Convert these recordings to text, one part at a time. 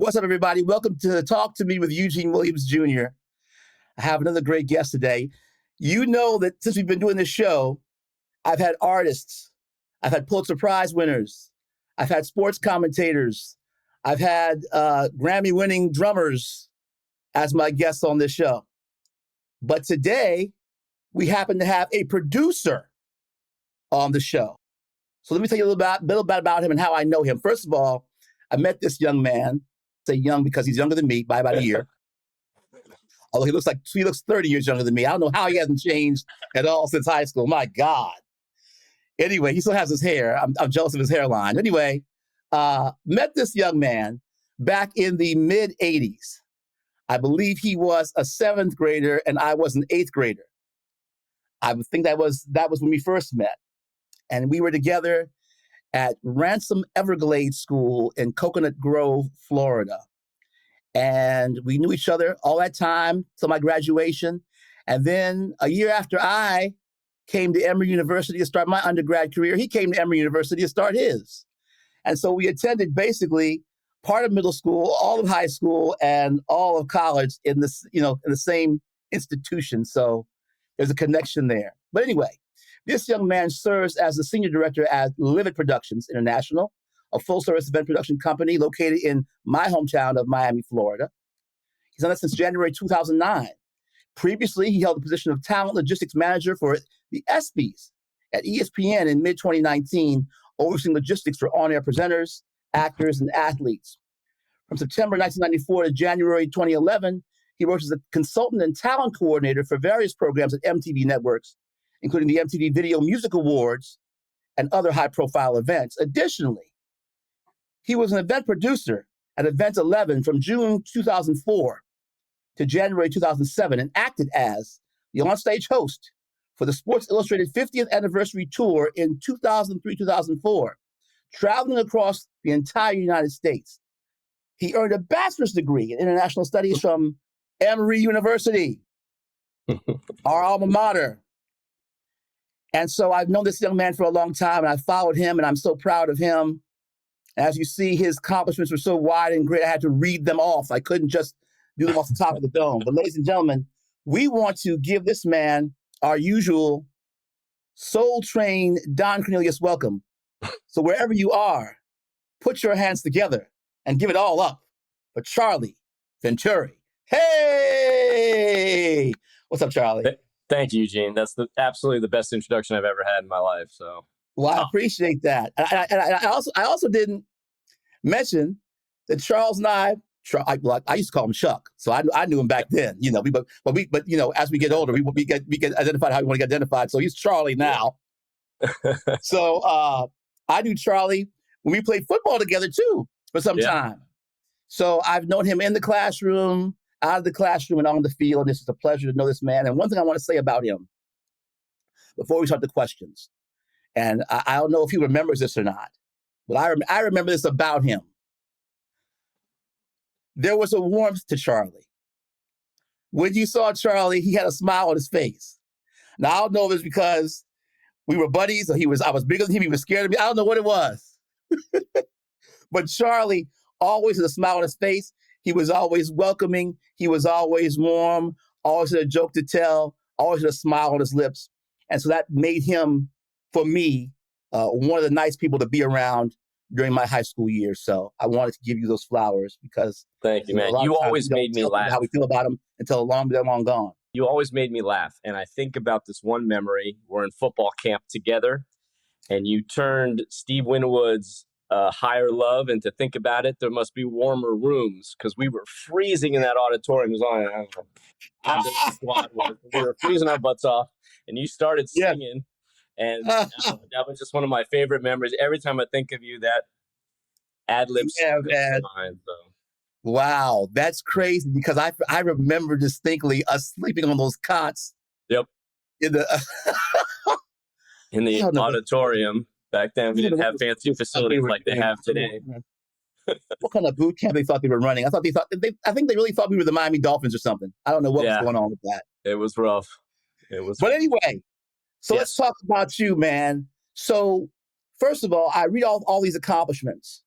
What's up, everybody? Welcome to Talk to Me with Eugene Williams Jr. I have another great guest today. You know that since we've been doing this show, I've had artists, I've had Pulitzer Prize winners, I've had sports commentators, I've had Grammy-winning drummers as my guests on this show. But today, we happen to have a producer on the show. So let me tell you a little bit about him and how I know him. First of all, I met this young man. Say young because he's younger than me by about a year. Although he looks 30 years younger than me. I don't know how he hasn't changed at all since high school. My God. Anyway, he still has his hair. I'm jealous of his hairline. Anyway, met this young man back in the mid 80s. I believe he was a 7th grader and I was an 8th grader. I would think that was when we first met. And we were together at Ransom Everglades School in Coconut Grove, Florida. And we knew each other all that time till my graduation. And then a year after I came to Emory University to start my undergrad career, he came to Emory University to start his. And so we attended basically part of middle school, all of high school, and all of college in this, in the same institution. So there's a connection there. But anyway, this young man serves as the senior director at Livit Productions International, a full-service event production company located in my hometown of Miami, Florida. He's done that since January 2009. Previously, he held the position of talent logistics manager for the ESPYs at ESPN in mid-2019, overseeing logistics for on-air presenters, actors, and athletes. From September 1994 to January 2011, he worked as a consultant and talent coordinator for various programs at MTV networks, including the MTV Video Music Awards and other high-profile events. Additionally, he was an event producer at Event 11 from June 2004 to January 2007 and acted as the onstage host for the Sports Illustrated 50th Anniversary Tour in 2003-2004, traveling across the entire United States. He earned a bachelor's degree in international studies from Emory University, our alma mater. And so I've known this young man for a long time, and I followed him, and I'm so proud of him. As you see, his accomplishments were so wide and great, I had to read them off. I couldn't just do them off the top of the dome. But ladies and gentlemen, we want to give this man our usual soul-trained Don Cornelius welcome. So wherever you are, put your hands together and give it all up for Charlie Venturi. Hey! What's up, Charlie? Thank you, Eugene. That's absolutely the best introduction I've ever had in my life. So, well, I appreciate that. And I also didn't mention that Charles and I used to call him Chuck, so I knew him back then. But as we get older, we get identified how we want to get identified. So he's Charlie now. So I knew Charlie when we played football together too for some time. So I've known him in the classroom, out of the classroom, and on the field. And this is a pleasure to know this man. And one thing I want to say about him before we start the questions, and I don't know if he remembers this or not, but I remember this about him. There was a warmth to Charlie. When you saw Charlie, he had a smile on his face. Now, I don't know if it's because we were buddies or I was bigger than him, he was scared of me. I don't know what it was. But Charlie always had a smile on his face. He was always welcoming. He was always warm, always had a joke to tell, always had a smile on his lips. And so that made him, for me, one of the nice people to be around during my high school years. So I wanted to give you those flowers because thank you, man. You always made me laugh. How we feel about him until they're long gone. You always made me laugh. And I think about this one memory. We're in football camp together, and you turned Steve Winwood's Higher Love, and to think about it, there must be warmer rooms because we were freezing in that auditorium. It was on. We were freezing our butts off, and you started singing. And that was just one of my favorite memories. Every time I think of you, that ad-libs mind, so. Wow, that's crazy because I remember distinctly us sleeping on those cots. Yep. In the auditorium. Back then, we didn't have fancy facilities like they have today. What kind of boot camp they thought they were running? I think they really thought we were the Miami Dolphins or something. I don't know what was going on with that. It was rough. But anyway, so let's talk about you, man. So first of all, I read all these accomplishments,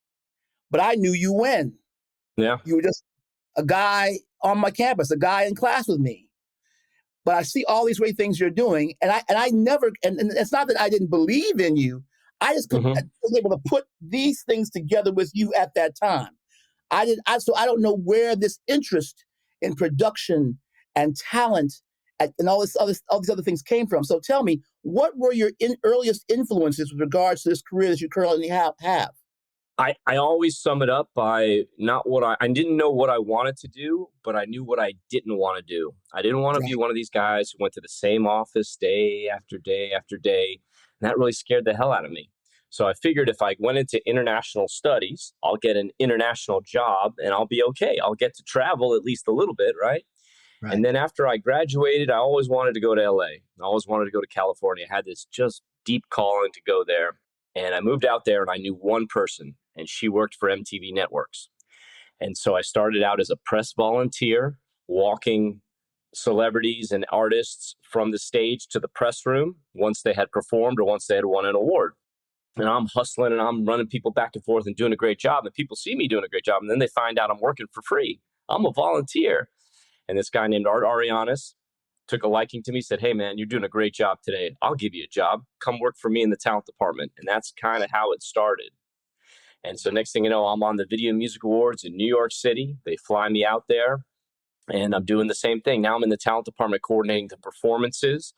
but I knew you when. Yeah. You were just a guy on my campus, a guy in class with me. But I see all these great things you're doing, and I never, and it's not that I didn't believe in you. I just I Hmm. was able to put these things together with you at that time. So I don't know where this interest in production and talent and all these other things came from. So tell me, what were your earliest influences with regards to this career that you currently have? I always sum it up by not what I didn't know what I wanted to do, but I knew what I didn't want to do. I didn't want to be Right. one of these guys who went to the same office day after day after day. And that really scared the hell out of me. So I figured if I went into international studies, I'll get an international job and I'll be okay. I'll get to travel at least a little bit, right? And Right. then after I graduated, I always wanted to go to LA. I always wanted to go to California. I had this just deep calling to go there. And I moved out there and I knew one person, and she worked for MTV Networks. And so I started out as a press volunteer, walking celebrities and artists from the stage to the press room once they had performed or once they had won an award. And I'm hustling and I'm running people back and forth and doing a great job. And people see me doing a great job. And then they find out I'm working for free. I'm a volunteer. And this guy named Art Arianis took a liking to me, said, "Hey, man, you're doing a great job today. I'll give you a job. Come work for me in the talent department." And that's kind of how it started. And so next thing you know, I'm on the Video Music Awards in New York City. They fly me out there and I'm doing the same thing. Now I'm in the talent department coordinating the performances.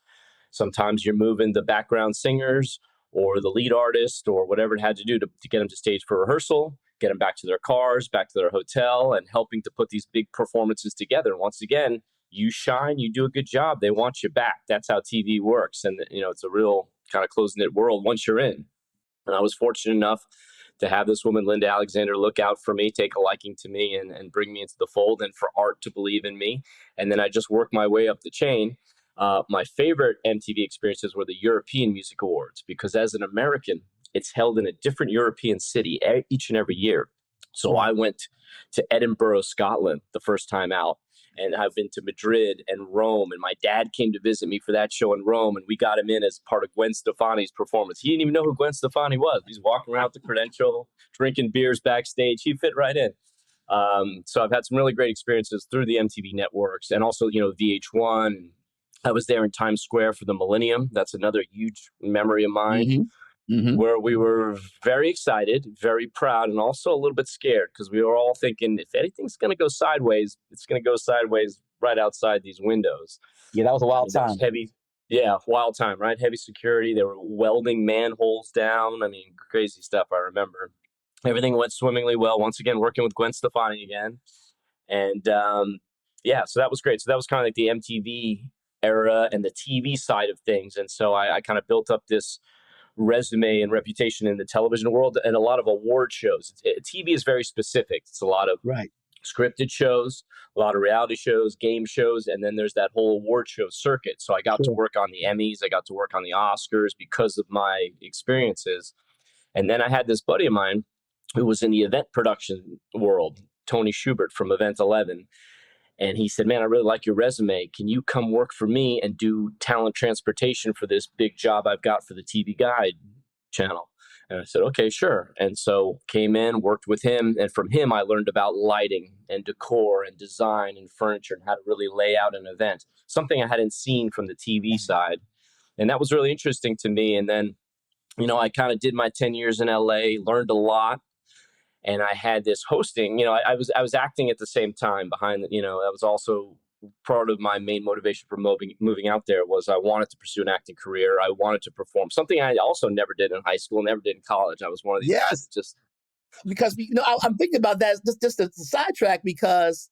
Sometimes you're moving the background singers or the lead artist or whatever it had to do to get them to stage for rehearsal, get them back to their cars, back to their hotel, and helping to put these big performances together. And once again, you shine, you do a good job, they want you back. That's how TV works. And, it's a real kind of close knit world once you're in. And I was fortunate enough to have this woman, Linda Alexander, look out for me, take a liking to me, and bring me into the fold, and for Art to believe in me. And then I just worked my way up the chain. My favorite MTV experiences were the European Music Awards, because as an American, it's held in a different European city each and every year. So I Right. went to Edinburgh, Scotland, the first time out. And I've been to Madrid and Rome. And my dad came to visit me for that show in Rome. And we got him in as part of Gwen Stefani's performance. He didn't even know who Gwen Stefani was. He's walking around with the credential, drinking beers backstage. He fit right in. So I've had some really great experiences through the MTV networks and also, VH1. I was there in Times Square for the Millennium. That's another huge memory of mine, Mm-hmm. Mm-hmm. where we were very excited, very proud, and also a little bit scared, because we were all thinking, if anything's going to go sideways, it's going to go sideways right outside these windows. Yeah, that was a I wild mean, there was time. heavy, yeah, wild time, right? Heavy security. They were welding manholes down. I mean, crazy stuff. I remember everything went swimmingly well. Once again, working with Gwen Stefani again, and yeah, so that was great. So that was kind of like the MTV era and the TV side of things, and so I kind of built up this resume and reputation in the television world and a lot of award shows. TV is very specific. It's a lot of Right. scripted shows, a lot of reality shows, game shows, and then there's that whole award show circuit. So I got to Sure. work on the Emmys, I got to work on the Oscars because of my experiences. And then I had this buddy of mine who was in the event production world, Tony Schubert from Event 11. And he said, "Man, I really like your resume. Can you come work for me and do talent transportation for this big job I've got for the TV Guide channel?" And I said, "Okay, sure." And so came in, worked with him. And from him, I learned about lighting and decor and design and furniture and how to really lay out an event, something I hadn't seen from the TV side. And that was really interesting to me. And then, I kind of did my 10 years in LA, learned a lot, and I had this hosting. I was acting at the same time behind. That was also part of my main motivation for moving out there. Was I wanted to pursue an acting career. I wanted to perform, something I also never did in high school, never did in college. I was one of these guys Yes, that just because I'm thinking about that just to sidetrack because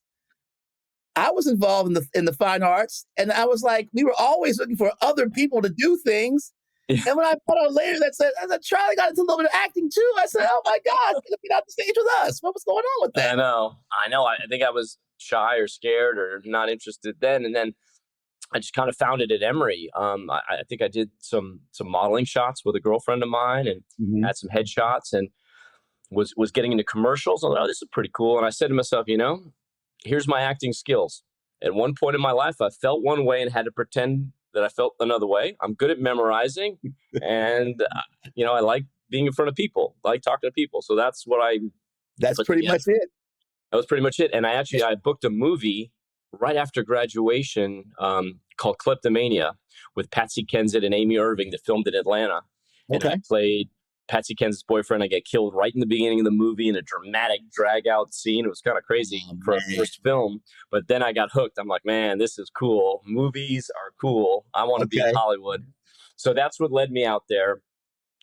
I was involved in the fine arts, and I was like, we were always looking for other people to do things. And when I found out later I said, Charlie got into a little bit of acting too. I said, oh my God, he's gonna be on the stage with us. What was going on with I that? know, I know. I think I was shy or scared or not interested then, and then I just kind of found it at Emory. I think I did some modeling shots with a girlfriend of mine and Hmm. had some headshots and was getting into commercials. I thought, oh, this is pretty cool. And I said to myself, here's my acting skills. At one point in my life, I felt one way and had to pretend that I felt another way. I'm good at memorizing, and I like being in front of people, I like talking to people. So that's what I That's put pretty together. much it. That was pretty much it. And I booked a movie right after graduation called Kleptomania with Patsy Kensit and Amy Irving that filmed in Atlanta. And I Okay. played Patsy Kensit's boyfriend. I get killed right in the beginning of the movie in a dramatic drag out scene. It was kind of crazy Oh, for a man. first film, but then I got hooked. I'm like, man, this is cool. Movies are cool. I want to be in Okay. Hollywood. So that's what led me out there.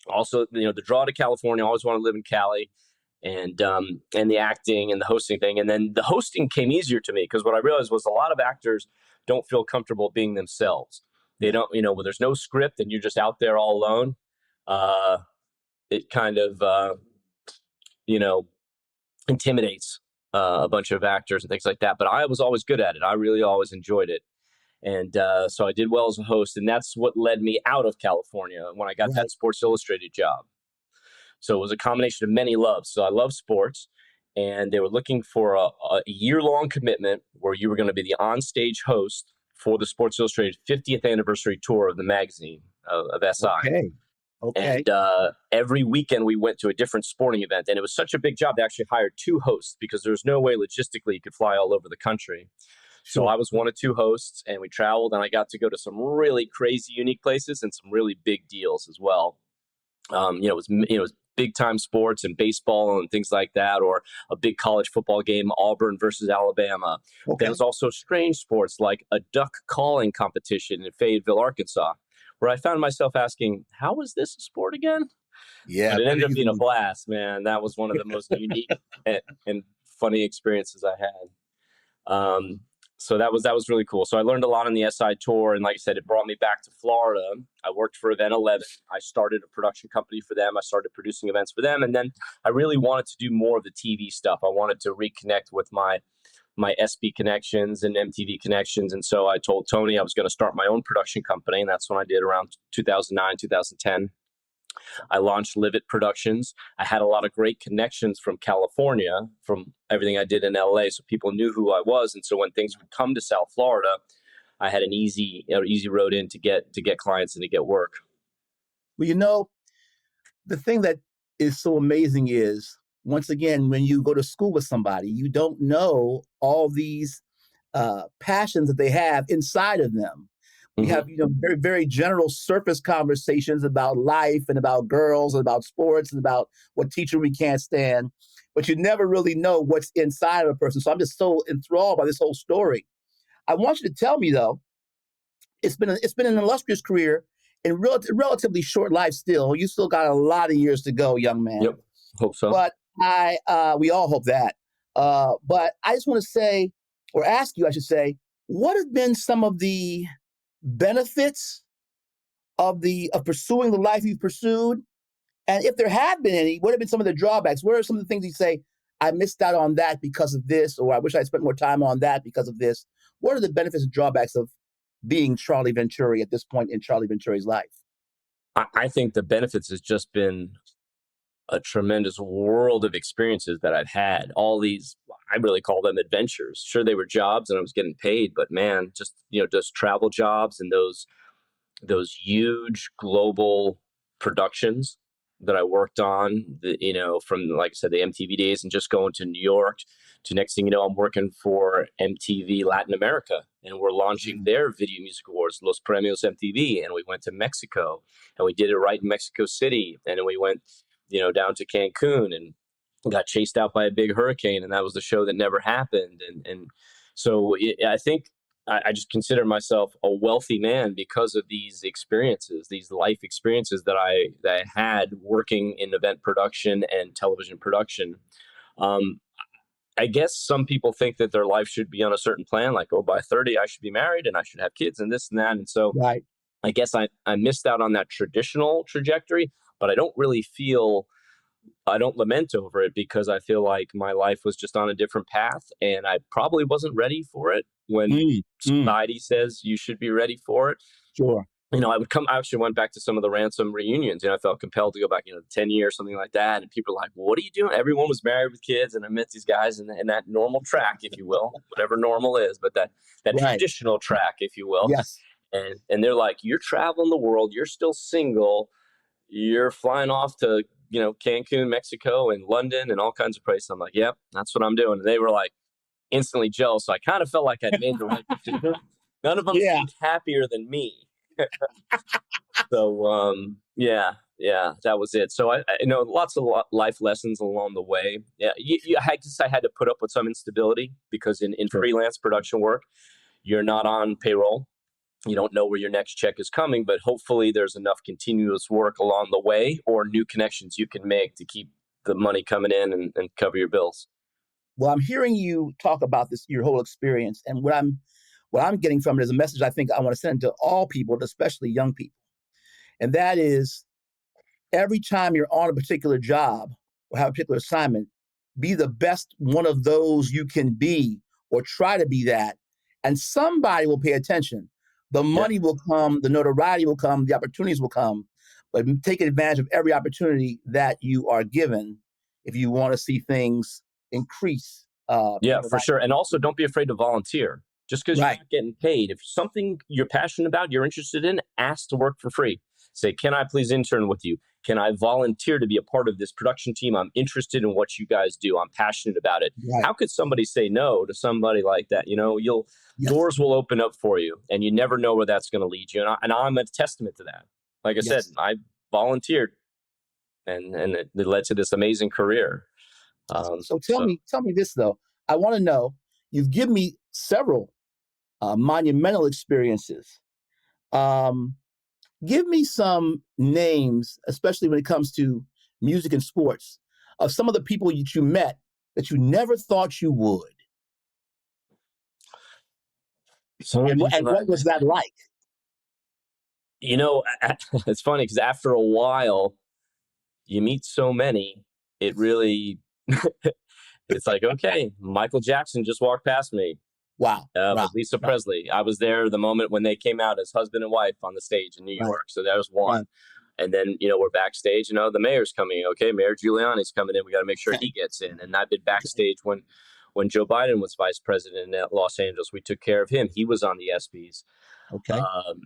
Also, the draw to California, I always want to live in Cali, and the acting and the hosting thing. And then the hosting came easier to me because what I realized was a lot of actors don't feel comfortable being themselves. They Yeah. don't, when there's no script and you're just out there all alone, uh, it kind of, you know, intimidates a bunch of actors and things like that. But I was always good at it. I really always enjoyed it. And so I did well as a host. And that's what led me out of California when I got that Right. Sports Illustrated job. So it was a combination of many loves. So I love sports, and they were looking for a year-long commitment where you were going to be the on-stage host for the Sports Illustrated 50th anniversary tour of the magazine of SI. Okay. Okay. And every weekend we went to a different sporting event, and it was such a big job. They actually hired two hosts because there's no way logistically you could fly all over the country. So Sure. I was one of two hosts, and we traveled, and I got to go to some really crazy, unique places and some really big deals as well. It was big time sports and baseball and things like that, or a big college football game, Auburn versus Alabama. Then it Okay. was also strange sports like a duck calling competition in Fayetteville, Arkansas, where I found myself asking, how is this a sport again? Yeah. But it ended Pretty up being a easy. blast, man. That was one of the most unique and funny experiences I had. Um, so that was really cool. So I learned a lot on the SI tour, and like I said, it brought me back to Florida. I worked for Event-11. I started a production company for them. I started producing events for them, and then I really wanted to do more of the TV stuff. I wanted to reconnect with my SB connections and MTV connections, and so I told Tony I was going to start my own production company, and that's when I did around 2009, 2010. I launched Livit Productions. I had a lot of great connections from California, from everything I did in LA, so people knew who I was. And so when things would come to South Florida, I had an easy road in to get clients and to get work. Well, the thing that is so amazing is, once again, when you go to school with somebody, you don't know all these passions that they have inside of them. We Mm-hmm. have, very, very general surface conversations about life and about girls and about sports and about what teacher we can't stand, but you never really know what's inside of a person. So I'm just so enthralled by this whole story. I want you to tell me though, it's been an illustrious career and relatively short life still. You still got a lot of years to go, young man. Yep. Hope so. But we all hope that. But I just want to say, or ask you, I should say, what have been some of the benefits of pursuing the life you've pursued? And if there have been any, what have been some of the drawbacks? What are some of the things you say, I missed out on that because of this, or I wish I spent more time on that because of this? What are the benefits and drawbacks of being Charlie Venturi at this point in Charlie Venturi's life? I think the benefits has just been a tremendous world of experiences that I've had. All these, I really call them adventures. Sure, they were jobs and I was getting paid, but man, just travel jobs and those huge global productions that I worked on, from, like I said, the MTV days, and just going to New York to, next thing you know, I'm working for MTV Latin America, and we're launching their Video Music Awards, Los Premios MTV, and we went to Mexico, and we did it right in Mexico City, and then we went, down to Cancun and got chased out by a big hurricane, and that was the show that never happened, and so I think I just consider myself a wealthy man because of these experiences, these life experiences that I had working in event production and television production. Um, I guess some people think that their life should be on a certain plan, like, oh, by 30, I should be married and I should have kids and this and that. And so Right. I guess I missed out on that traditional trajectory, but I don't lament over it because I feel like my life was just on a different path and I probably wasn't ready for it when Mm, mm, society says you should be ready for it. sure. I actually went back to some of the Ransom reunions, I felt compelled to go back, 10 years, something like that. And people are like, well, what are you doing? Everyone was married with kids. And I met these guys in that normal track, if you will, whatever normal is, but that Right. traditional track, if you will. Yes. And they're like, you're traveling the world. You're still single. You're flying off to Cancun, Mexico, and London, and all kinds of places. I'm like, yep, that's what I'm doing. And they were like instantly jealous. So I kind of felt like I'd made the right decision. None of them Yeah. seemed happier than me. So yeah, that was it. So I know lots of life lessons along the way. Yeah, I guess I had to put up with some instability because in Sure. freelance production work, you're not on payroll. You don't know where your next check is coming, but hopefully there's enough continuous work along the way or new connections you can make to keep the money coming in and cover your bills. Well, I'm hearing you talk about this, your whole experience, and what I'm getting from it is a message I think I want to send to all people, especially young people, and that is every time you're on a particular job or have a particular assignment, be the best one of those you can be, or try to be that, and somebody will pay attention. The Yeah. money will come, the notoriety will come, the opportunities will come, but take advantage of every opportunity that you are given if you want to see things increase. Yeah, for sure. And also don't be afraid to volunteer. Just because you're Right. not getting paid. If something you're passionate about, you're interested in, ask to work for free. Say, can I please intern with you? Can I volunteer to be a part of this production team? I'm interested in what you guys do. I'm passionate about it. Right. How could somebody say no to somebody like that? Yes. Doors will open up for you, and you never know where that's going to lead you. And I'm a testament to that. Like I said, Yes. I volunteered, and it led to this amazing career. So So tell me this though. I want to know. You've given me several monumental experiences. Um, Give me some names, especially when it comes to music and sports, of some of the people that you met that you never thought you would. some And people what was that like? it's funny because after a while, you meet so many, it really, it's like, okay, Michael Jackson just walked past me Wow. Wow. with Lisa Right. Presley. I was there the moment when they came out as husband and wife on the stage in New Right. York. So that was one. Right. And then, we're backstage, the mayor's coming. Okay, Mayor Giuliani's coming in. We got to make sure he gets in. And I've been backstage when Joe Biden was vice president in Los Angeles. We took care of him. He was on the ESPYs. Okay. Um,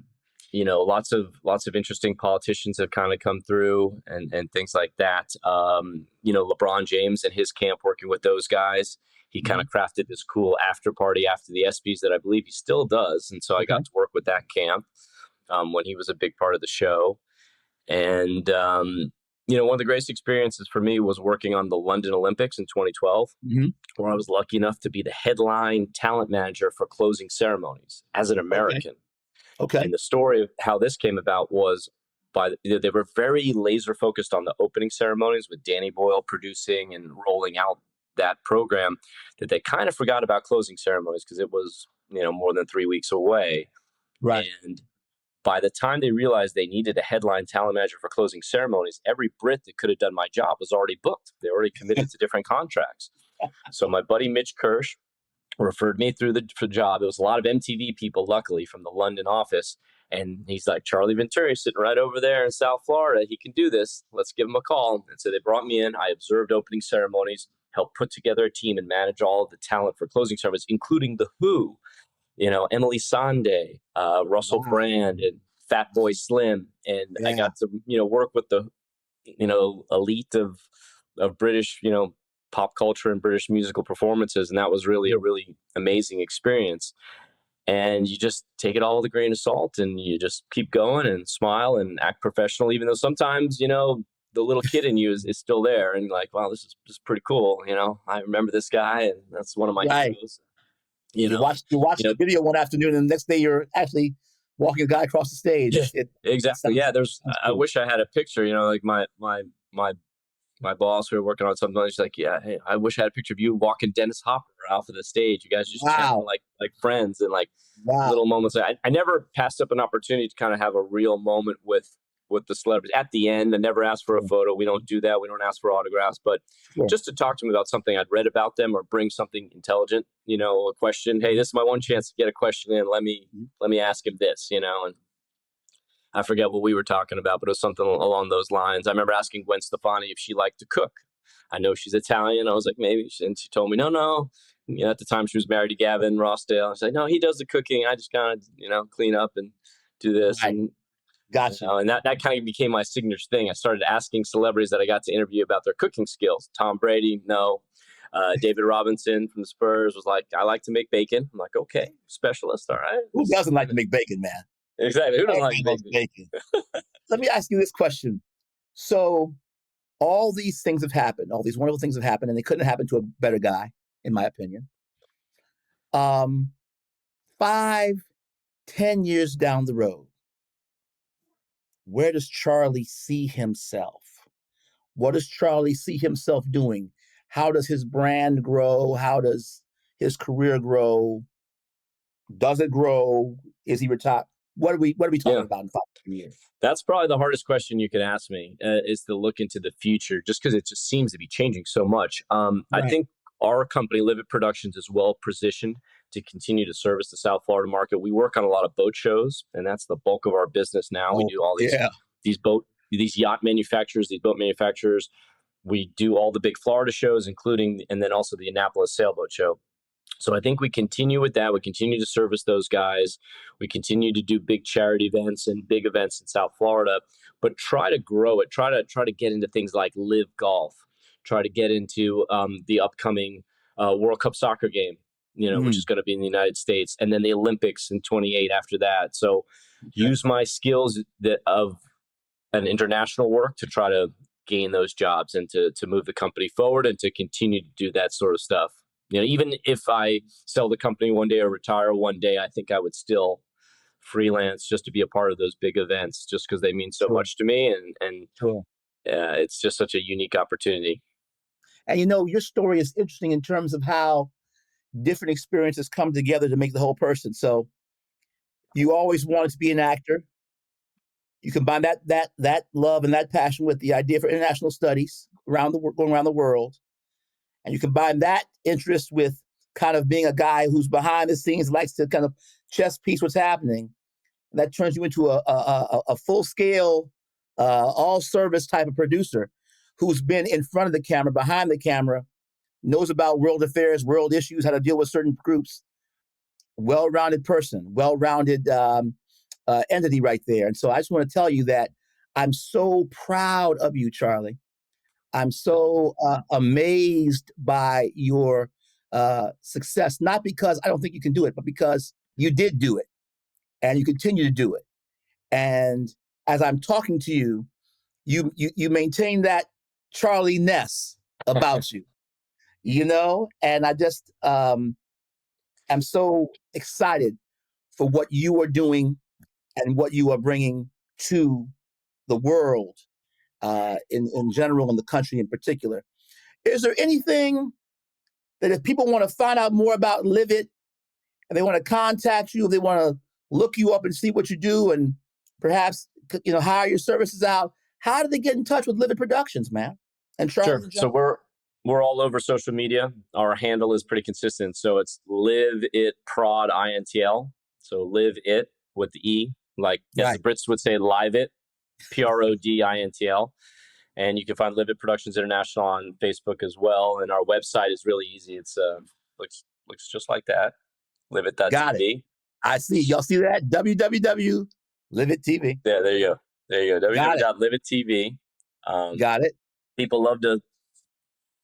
lots of interesting politicians have kind of come through and things like that. LeBron James and his camp working with those guys. He kind of crafted this cool after party after the ESPYs that I believe he still does. And so I got to work with that camp when he was a big part of the show. And, one of the greatest experiences for me was working on the London Olympics in 2012, where I was lucky enough to be the headline talent manager for closing ceremonies as an American. Okay. And the story of how this came about was they were very laser focused on the opening ceremonies with Danny Boyle producing and rolling out that program, that they kind of forgot about closing ceremonies because it was, more than 3 weeks away. Right. And by the time they realized they needed a headline talent manager for closing ceremonies, every Brit that could have done my job was already booked. They already committed to different contracts. So my buddy Mitch Kirsch referred me through the job. It was a lot of MTV people, luckily, from the London office. And he's like, Charlie Venturi sitting right over there in South Florida. He can do this. Let's give him a call. And so they brought me in. I observed opening ceremonies, helped put together a team and manage all of the talent for closing ceremonies, including The Who, Emily Sandé, Russell Brand, and Fatboy Slim. And I got to, work with the, elite of British, pop culture and British musical performances. And that was really a really amazing experience. And you just take it all with a grain of salt and you just keep going and smile and act professional, even though sometimes, the little kid in you is still there and like, wow, this is pretty cool. I remember this guy and that's one of my heroes. You watch the video one afternoon and the next day you're actually walking a guy across the stage. Yeah, exactly. Yeah. I wish I had a picture, like my boss, we were working on something. She's like, yeah, hey, I wish I had a picture of you walking Dennis Hopper off of the stage. You guys just chatting like friends and like little moments. I never passed up an opportunity to kind of have a real moment with the celebrities at the end. I never asked for a photo. We don't do that. We don't ask for autographs, but just to talk to them about something I'd read about them or bring something intelligent, a question. Hey, this is my one chance to get a question in. Let me ask him this, and I forget what we were talking about, but it was something along those lines. I remember asking Gwen Stefani if she liked to cook. I know she's Italian. I was like, maybe. And she told me, no. At the time, she was married to Gavin Rossdale. I was like, no, he does the cooking. I just kind of, clean up and do this. And Gotcha. And that kind of became my signature thing. I started asking celebrities that I got to interview about their cooking skills. Tom Brady, no. David Robinson from the Spurs was like, I like to make bacon. I'm like, okay, specialist, all right. Who doesn't like to make bacon, man? Exactly. Who doesn't like Everybody loves bacon? bacon. Let me ask you this question. So all these things have happened. All these wonderful things have happened, and they couldn't happen to a better guy, in my opinion. 5, 10 years down the road, where does Charlie see himself? What does Charlie see himself doing? How does his brand grow? How does his career grow? Does it grow? Is he retired? What are we talking about in 5 years? That's probably the hardest question you could ask me, is to look into the future, just because it just seems to be changing so much. Right. I think our company, Livit Productions, is well positioned to continue to service the South Florida market. We work on a lot of boat shows, and that's the bulk of our business now. We do all these yacht manufacturers, these boat manufacturers. We do all the big Florida shows, and then also the Annapolis Sailboat Show. So I think we continue with that. We continue to service those guys. We continue to do big charity events and big events in South Florida, but try to grow it. Try to get into things like Live Golf. Try to get into the upcoming World Cup soccer game, which is going to be in the United States, and then the Olympics in 28 after that. So use my skills of an international work to try to gain those jobs and to move the company forward and to continue to do that sort of stuff. Even if I sell the company one day or retire one day, I think I would still freelance just to be a part of those big events, just because they mean so much to me, and it's just such a unique opportunity. And your story is interesting in terms of how different experiences come together to make the whole person. So you always wanted to be an actor. You combine that love and that passion with the idea for international studies going around the world. And you combine that interest with kind of being a guy who's behind the scenes, likes to kind of chess piece what's happening. And that turns you into a full-scale, all-service type of producer who's been in front of the camera, behind the camera, knows about world affairs, world issues, how to deal with certain groups. Well-rounded person, well-rounded entity right there. And so I just want to tell you that I'm so proud of you, Charlie. I'm so amazed by your success, not because I don't think you can do it, but because you did do it and you continue to do it. And as I'm talking to you, you maintain that Charlie-ness about you, and I just am so excited for what you are doing and what you are bringing to the world in general, and the country in particular. Is there anything that if people want to find out more about Livit and they want to contact you, if they want to look you up and see what you do and perhaps hire your services out, how do they get in touch with Livit Productions, man? And Charlie? Sure. So we're all over social media. Our handle is pretty consistent. So it's Live It Prod INTL. So Live It with the E, like as the Brits would say, Live It, PRODINTL. And you can find Livit Productions International on Facebook as well. And our website is really easy. It's looks just like that. Livit.tv. Got it. I see. Y'all see that? www.livit.tv. Yeah, there you go. www.livit.tv. Got it. People love to.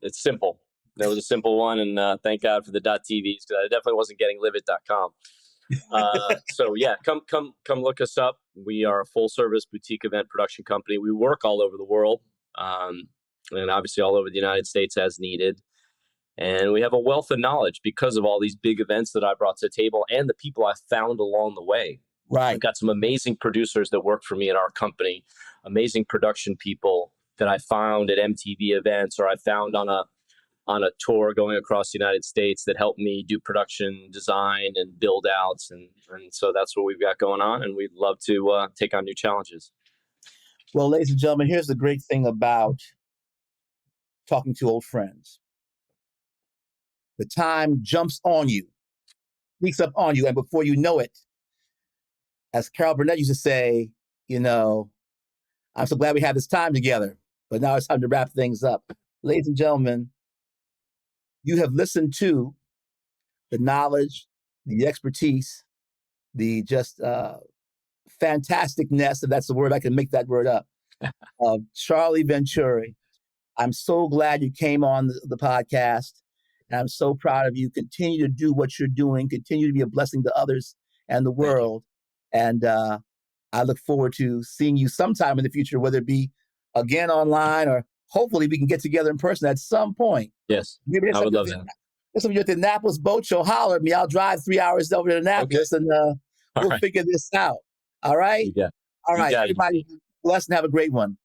It's simple. That was a simple one, and thank God for the .tvs, because I definitely wasn't getting Livit.com. So yeah, come look us up. We are a full service boutique event production company. We work all over the world, and obviously all over the United States as needed. And we have a wealth of knowledge because of all these big events that I brought to the table and the people I found along the way. Right. I've got some amazing producers that work for me at our company, amazing production people that I found at MTV events, or I found on a tour going across the United States, that helped me do production design and build outs. And so that's what we've got going on. And we'd love to take on new challenges. Well, ladies and gentlemen, here's the great thing about talking to old friends. The time jumps on you, sneaks up on you, and before you know it, as Carol Burnett used to say, I'm so glad we had this time together, but now it's time to wrap things up. Ladies and gentlemen, you have listened to the knowledge, the expertise, the just fantasticness, if that's the word, I can make that word up, of Charlie Venturi. I'm so glad you came on the podcast. And I'm so proud of you. Continue to do what you're doing. Continue to be a blessing to others and the world. And I look forward to seeing you sometime in the future, whether it be again online or hopefully we can get together in person at some point. Yes, Maybe I would love that. If you're at the Annapolis Boat Show, holler at me. I'll drive 3 hours over to Annapolis and we'll figure this out. All right? Yeah. All right. Everybody, bless and have a great one.